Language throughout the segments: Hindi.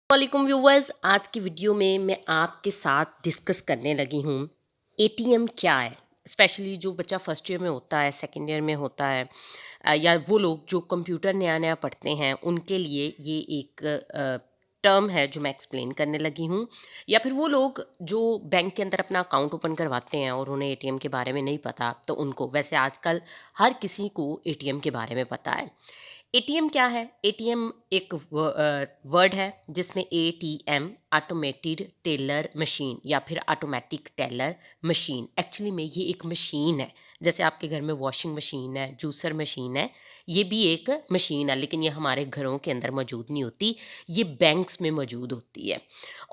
वालेकुम व्यूवर्स, आज की वीडियो में मैं आपके साथ डिस्कस करने लगी हूँ एटीएम क्या है। स्पेशली जो बच्चा फर्स्ट ईयर में होता है, सेकंड ईयर में होता है, या वो लोग जो कंप्यूटर नया नया पढ़ते हैं उनके लिए ये एक टर्म है जो मैं एक्सप्लेन करने लगी हूँ। या फिर वो लोग जो बैंक के अंदर अपना अकाउंट ओपन करवाते हैं और उन्हें एटीएम के बारे में नहीं पता, तो उनको वैसे आजकल हर किसी को एटीएम के बारे में पता है। एटीएम क्या है? एटीएम एक वर्ड है जिसमें एटीएम ऑटोमेटेड टेलर मशीन या फिर ऑटोमेटिक टेलर मशीन, एक्चुअली में ये एक मशीन है। जैसे आपके घर में वॉशिंग मशीन है, जूसर मशीन है, ये भी एक मशीन है, लेकिन ये हमारे घरों के अंदर मौजूद नहीं होती, ये बैंक्स में मौजूद होती है।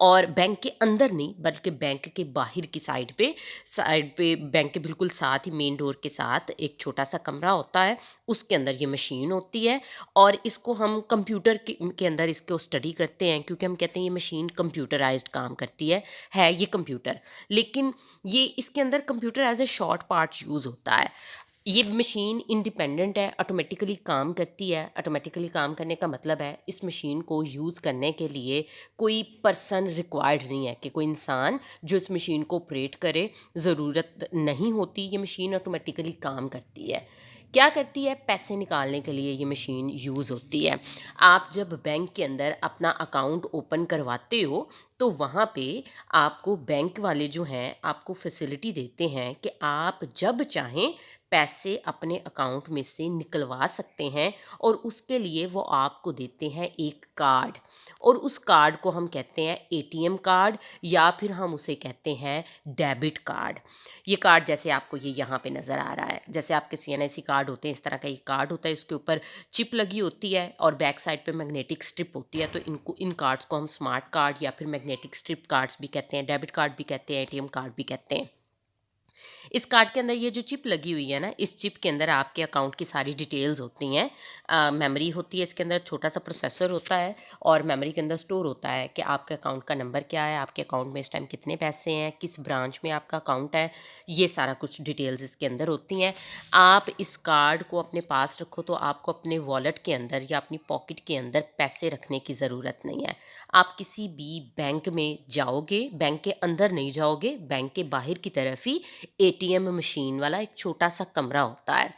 और बैंक के अंदर नहीं, बल्कि बैंक के बाहर की साइड पे बैंक के बिल्कुल साथ ही मेन डोर के साथ एक छोटा सा कमरा होता है, उसके अंदर ये मशीन होती है। और इसको हम कंप्यूटर के अंदर इसको स्टडी करते हैं, क्योंकि हम कहते हैं ये मशीन कंप्यूटराइज्ड काम करती है ये कंप्यूटर। लेकिन ये इसके अंदर computer as a short part use होता है। ये मशीन इंडिपेंडेंट है, ऑटोमेटिकली काम करती है। ऑटोमेटिकली काम करने का मतलब है इस मशीन को यूज़ करने के लिए कोई पर्सन रिक्वायर्ड नहीं है, कि कोई इंसान जो इस मशीन को ऑपरेट करे, ज़रूरत नहीं होती। ये मशीन ऑटोमेटिकली काम करती है। क्या करती है? पैसे निकालने के लिए ये मशीन यूज़ होती है। आप जब बैंक के अंदर अपना अकाउंट ओपन करवाते हो, तो वहाँ पे आपको बैंक वाले जो हैं आपको फैसिलिटी देते हैं कि आप जब चाहें पैसे अपने अकाउंट में से निकलवा सकते हैं। और उसके लिए वो आपको देते हैं एक कार्ड, और उस कार्ड को हम कहते हैं एटीएम कार्ड, या फिर हम उसे कहते हैं डेबिट कार्ड। ये कार्ड जैसे आपको ये यहाँ पे नज़र आ रहा है, जैसे आपके सीएनआईसी कार्ड होते हैं, इस तरह का ये कार्ड होता है। इसके ऊपर चिप लगी होती है और बैक साइड पे मैग्नेटिक स्ट्रिप होती है। तो इन कार्ड्स को हम स्मार्ट कार्ड या फिर मैग्नेटिक स्ट्रिप कार्ड्स भी कहते हैं, डेबिट कार्ड भी कहते हैं, एटीएम कार्ड भी कहते हैं। इस कार्ड के अंदर ये जो चिप लगी हुई है ना, इस चिप के अंदर आपके अकाउंट की सारी डिटेल्स होती हैं। मेमोरी होती है, इसके अंदर छोटा सा प्रोसेसर होता है, और मेमोरी के अंदर स्टोर होता है कि आपके अकाउंट का नंबर क्या है, आपके अकाउंट में इस टाइम कितने पैसे हैं, किस ब्रांच में आपका अकाउंट है। ये सारा कुछ डिटेल्स इसके अंदर होती हैं। आप इस कार्ड को अपने पास रखो तो आपको अपने वॉलेट के अंदर या अपनी पॉकेट के अंदर पैसे रखने की ज़रूरत नहीं है। आप किसी भी बैंक में जाओगे, बैंक के अंदर नहीं जाओगे, बैंक के बाहर की तरफ ही एटीएम मशीन वाला एक छोटा सा कमरा होता है।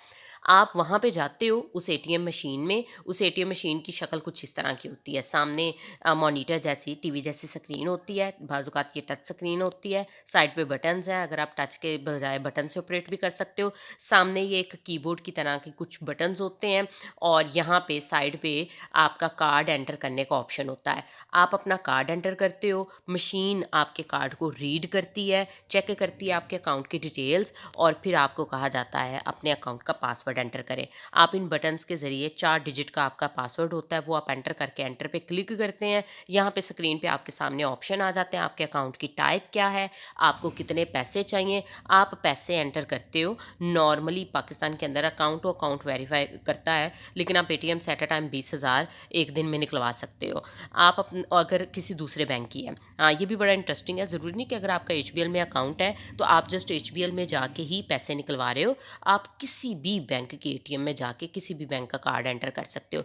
आप वहाँ पे जाते हो उस एटीएम मशीन में। उस एटीएम मशीन की शक्ल कुछ इस तरह की होती है। सामने मॉनिटर जैसी, टीवी जैसी स्क्रीन होती है, बाज़-औक़ात ये टच स्क्रीन होती है। साइड पे बटन्स हैं, अगर आप टच के बजाय बटन से ऑपरेट भी कर सकते हो। सामने ये एक कीबोर्ड की तरह के कुछ बटन्स होते हैं, और यहाँ पे साइड पे आपका कार्ड एंटर करने का ऑप्शन होता है। आप अपना कार्ड एंटर करते हो, मशीन आपके कार्ड को रीड करती है, चेक करती है आपके अकाउंट की डिटेल्स, और फिर आपको कहा जाता है अपने अकाउंट का पासवर्ड एंटर करें। आप इन बटन्स के ज़रिए 4 डिजिट का आपका पासवर्ड होता है, वो आप एंटर करके एंटर पे क्लिक करते हैं। यहाँ पे स्क्रीन पे आपके सामने ऑप्शन आ जाते हैं, आपके अकाउंट की टाइप क्या है, आपको कितने पैसे चाहिए, आप पैसे एंटर करते हो। नॉर्मली पाकिस्तान के अंदर अकाउंट वेरीफाई करता है, लेकिन आप एटीएम से एट अ टाइम 20,000 एक दिन में निकलवा सकते हो। आप अगर किसी दूसरे बैंक की है। हाँ, ये भी बड़ा इंटरेस्टिंग है। ज़रूरी नहीं कि अगर आपका एचबीएल में अकाउंट है तो आप जस्ट एचबीएल में जाके ही पैसे निकलवा रहे हो। आप किसी भी बैंक के एटीएम में जाके किसी भी बैंक का कार्ड एंटर कर सकते हो।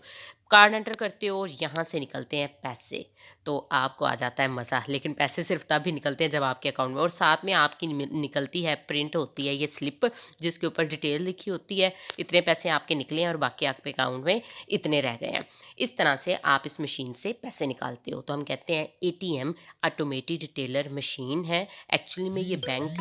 कार्ड एंटर करते हो और यहाँ से निकलते हैं पैसे, तो आपको आ जाता है मज़ा। लेकिन पैसे सिर्फ तब भी निकलते हैं जब आपके अकाउंट में, और साथ में आपकी निकलती है, प्रिंट होती है ये स्लिप, जिसके ऊपर डिटेल लिखी होती है, इतने पैसे आपके निकले हैं और बाकी आपके अकाउंट में इतने रह गए हैं। इस तरह से आप इस मशीन से पैसे निकालते हो। तो हम कहते हैं एटीएम ऑटोमेटेड टेलर मशीन है। एक्चुअली में ये बैंक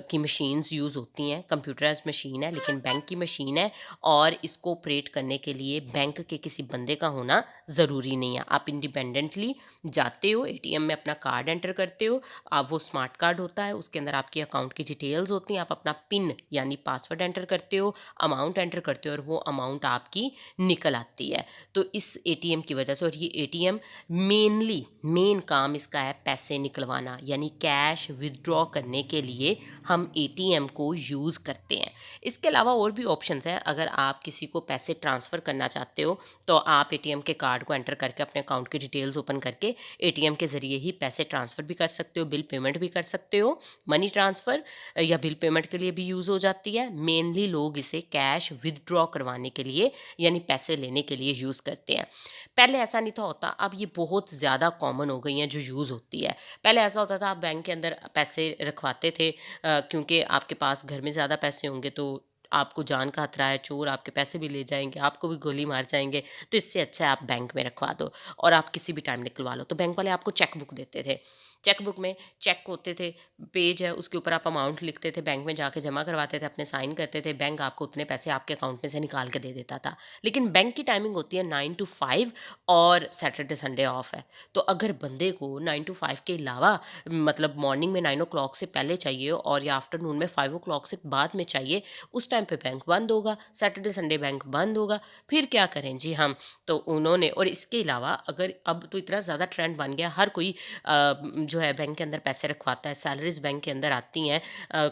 की मशीन्स यूज़ होती हैं, कंप्यूटराइज्ड मशीन है लेकिन बैंक की मशीन है, और इसको ऑपरेट करने के लिए बैंक के किसी बंदे का होना ज़रूरी नहीं है। आप इंडिपेंडेंटली जाते हो, एटीएम में अपना कार्ड एंटर करते हो। आप वो स्मार्ट कार्ड होता है, उसके अंदर आपकी अकाउंट की डिटेल्स होती हैं, आप अपना पिन यानी पासवर्ड एंटर करते हो, अमाउंट एंटर करते हो, और वो अमाउंट आपकी निकल आती है। तो इस एटीएम की वजह से, और ये एटीएम मेन काम इसका है पैसे निकलवाना, यानी कैश विथड्रॉ करने के लिए हम एटीएम को यूज़ करते हैं। इसके अलावा और भी ऑप्शंस हैं। अगर आप किसी को पैसे ट्रांसफ़र करना चाहते हो तो आप एटीएम के कार्ड को एंटर करके अपने अकाउंट की डिटेल्स ओपन करके एटीएम के ज़रिए ही पैसे ट्रांसफ़र भी कर सकते हो, बिल पेमेंट भी कर सकते हो। मनी ट्रांसफ़र या बिल पेमेंट के लिए भी यूज़ हो जाती है। मेनली लोग इसे कैश विथड्रॉ करवाने के लिए यानी पैसे लेने के लिए यूज़ करते हैं। पहले ऐसा नहीं था होता, अब ये बहुत ज़्यादा कॉमन हो गई हैं जो यूज़ होती है। पहले ऐसा होता था आप बैंक के अंदर पैसे रखवाते थे क्योंकि आपके पास घर में ज़्यादा पैसे होंगे तो आपको जान का खतरा है, चोर आपके पैसे भी ले जाएँगे, आपको भी गोली मार जाएँगे, तो इससे अच्छा है आप बैंक में रखवा दो और आप किसी भी टाइम निकलवा लो। तो बैंक वाले आपको चेक बुक देते थे। चेक बुक में चेक होते थे, पेज है उसके ऊपर आप अमाउंट लिखते थे, बैंक में जाके जमा करवाते थे, अपने साइन करते थे, बैंक आपको उतने पैसे आपके अकाउंट में से निकाल के दे देता था। लेकिन बैंक की टाइमिंग होती है 9 टू 5 और सैटरडे संडे ऑफ है। तो अगर बंदे को 9 टू 5 के अलावा मतलब मॉर्निंग में 9 ओ क्लॉक से पहले चाहिए और या आफ्टरनून में 5 ओ क्लॉक से बाद में चाहिए, उस टाइम पे बैंक बंद होगा, सैटरडे संडे बैंक बंद होगा। फिर क्या करें जी हम? तो उन्होंने और इसके अलावा अगर अब तो इतना ज़्यादा ट्रेंड बन गया, हर कोई जो है बैंक के अंदर पैसे रखवाता है, सैलरीज़ बैंक के अंदर आती हैं।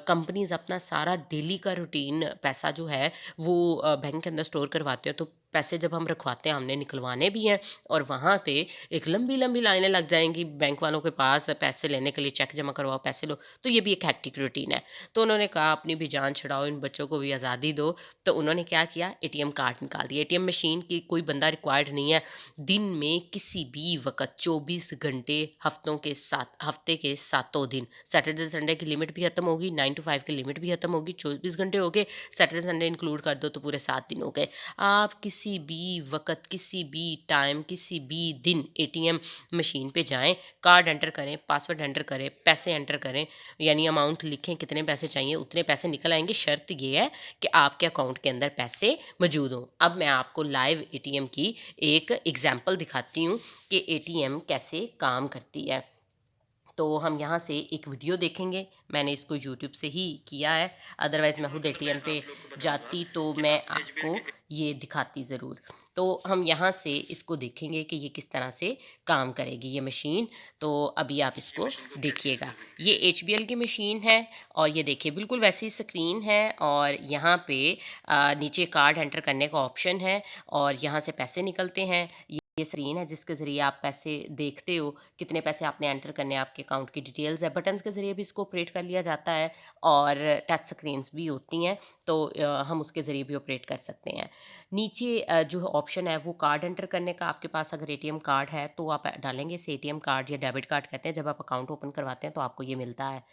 कंपनीज़ अपना सारा डेली का रूटीन पैसा जो है वो बैंक के अंदर स्टोर करवाते हैं, तो पैसे जब हम रखवाते हैं हमने निकलवाने भी हैं और वहाँ पे एक लंबी-लंबी लाइनें लग जाएँगी बैंक वालों के पास पैसे लेने के लिए, चेक जमा करवाओ, पैसे लो। तो ये भी एक हेक्टिक रूटीन है। तो उन्होंने कहा अपनी भी जान छुड़ाओ, इन बच्चों को भी आज़ादी दो। तो उन्होंने क्या किया, एटीएम कार्ड निकाल दिया। एटीएम मशीन की कोई बंदा रिक्वायर्ड नहीं है। दिन में किसी भी वक़्त 24 घंटे हफ़्ते के सातों दिन, सैटरडे संडे की लिमिट भी खत्म होगी, 9 टू 5 की लिमिट भी खत्म होगी, 24 घंटे हो गए, सैटरडे संडे इंक्लूड कर दो तो पूरे 7 दिन हो गए। आप किसी भी वक़्त, किसी भी टाइम, किसी भी दिन एटीएम मशीन पे जाएँ, कार्ड एंटर करें, पासवर्ड एंटर करें, पैसे एंटर करें, यानी अमाउंट लिखें कितने पैसे चाहिए, उतने पैसे निकल आएँगे। शर्त ये है कि आपके अकाउंट के अंदर पैसे मौजूद हों। अब मैं आपको लाइव एटीएम की एक एग्ज़ाम्पल दिखाती हूँ कि एटीएम कैसे काम करती है। तो हम यहाँ से एक वीडियो देखेंगे, मैंने इसको यूट्यूब से ही किया है, अदरवाइज़ मैं खुद एटीएम पे जाती तो मैं आपको ये दिखाती ज़रूर। तो हम यहाँ से इसको देखेंगे कि ये किस तरह से काम करेगी ये मशीन, तो अभी आप इसको देखिएगा। ये एचबीएल की मशीन है और ये देखिए बिल्कुल वैसी स्क्रीन है और यहाँ पे नीचे कार्ड एंटर करने का ऑप्शन है और यहाँ से पैसे निकलते हैं। ये स्क्रीन है जिसके ज़रिए आप पैसे देखते हो, कितने पैसे आपने एंटर करने हैं, आपके अकाउंट की डिटेल्स है। बटन्स के ज़रिए भी इसको ऑपरेट कर लिया जाता है और टच स्क्रीन्स भी होती हैं, तो हम उसके ज़रिए भी ऑपरेट कर सकते हैं। नीचे जो ऑप्शन है वो कार्ड एंटर करने का, आपके पास अगर एटीएम कार्ड है तो आप डालेंगे, इसे एटीएम कार्ड या डेबिट कार्ड कहते हैं। जब आप अकाउंट ओपन करवाते हैं तो आपको ये मिलता है।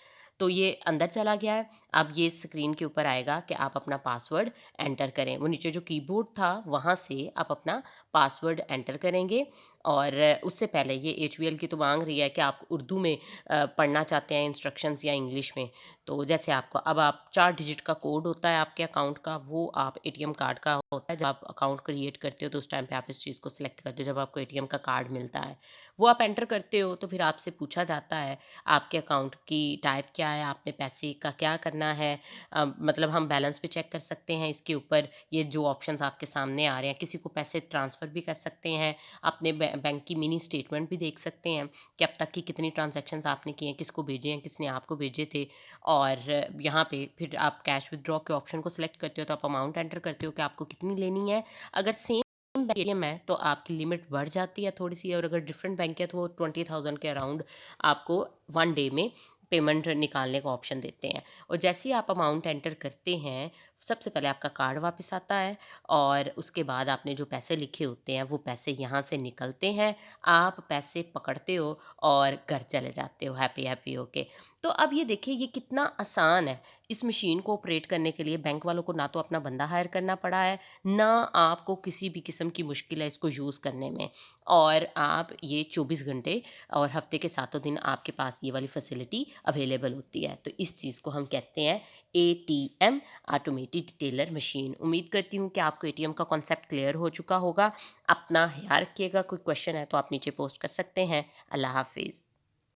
तो ये अंदर चला गया है। अब ये स्क्रीन के ऊपर आएगा कि आप अपना पासवर्ड एंटर करें। वो नीचे जो कीबोर्ड था वहाँ से आप अपना पासवर्ड एंटर करेंगे और उससे पहले ये एचबीएल की तो मांग रही है कि आप उर्दू में पढ़ना चाहते हैं इंस्ट्रक्शंस या इंग्लिश में। तो जैसे आपको अब आप 4 डिजिट का कोड होता है आपके अकाउंट का, वो आप एटीएम कार्ड का होता है। जब आप अकाउंट क्रिएट करते हो तो उस टाइम पे आप इस चीज़ को सिलेक्ट करते हो जब आपको एटीएम का कार्ड मिलता है। वो आप एंटर करते हो तो फिर आपसे पूछा जाता है आपके अकाउंट की टाइप क्या है, आपने पैसे का क्या करना है। मतलब हम बैलेंस भी चेक कर सकते हैं इसके ऊपर, ये जो ऑप्शंस आपके सामने आ रहे हैं। किसी को पैसे ट्रांसफ़र भी कर सकते हैं, अपने बैंक की मिनी स्टेटमेंट भी देख सकते हैं कि अब तक की कितनी ट्रांज़ैक्शंस आपने किए हैं, किसको भेजे हैं, किसने आपको भेजे थे। और यहाँ पे फिर आप कैश विथड्रॉ के ऑप्शन को सिलेक्ट करते हो तो आप अमाउंट एंटर करते हो कि आपको कितनी लेनी है। अगर सेम एटीएम है तो आपकी लिमिट बढ़ जाती है थोड़ी-सी और अगर डिफरेंट बैंक है तो वो 20,000 के अराउंड आपको 1 डे में पेमेंट निकालने का ऑप्शन देते हैं। और जैसे ही आप अमाउंट एंटर करते हैं, सबसे पहले आपका कार्ड वापस आता है और उसके बाद आपने जो पैसे लिखे होते हैं, वो पैसे यहाँ से निकलते हैं। आप पैसे पकड़ते हो और घर चले जाते हो हैप्पी-हैप्पी होके। तो अब ये देखिए ये कितना आसान है। इस मशीन को ऑपरेट करने के लिए बैंक वालों को ना तो अपना बंदा हायर करना पड़ा है, ना आपको किसी भी किस्म की मुश्किल है इसको यूज़ करने में। और आप ये 24 घंटे और हफ़्ते के सातों दिन आपके पास ये वाली फैसिलिटी अवेलेबल होती है। तो इस चीज़ को हम कहते हैं एटीएम, ऑटोमेटेड टेलर मशीन। उम्मीद करती हूँ कि आपको एटीएम का कॉन्सेप्ट क्लियर हो चुका होगा। अपना ख़्याल रखिएगा, कोई क्वेश्चन है तो आप नीचे पोस्ट कर सकते हैं। अल्लाह हाफ़िज़।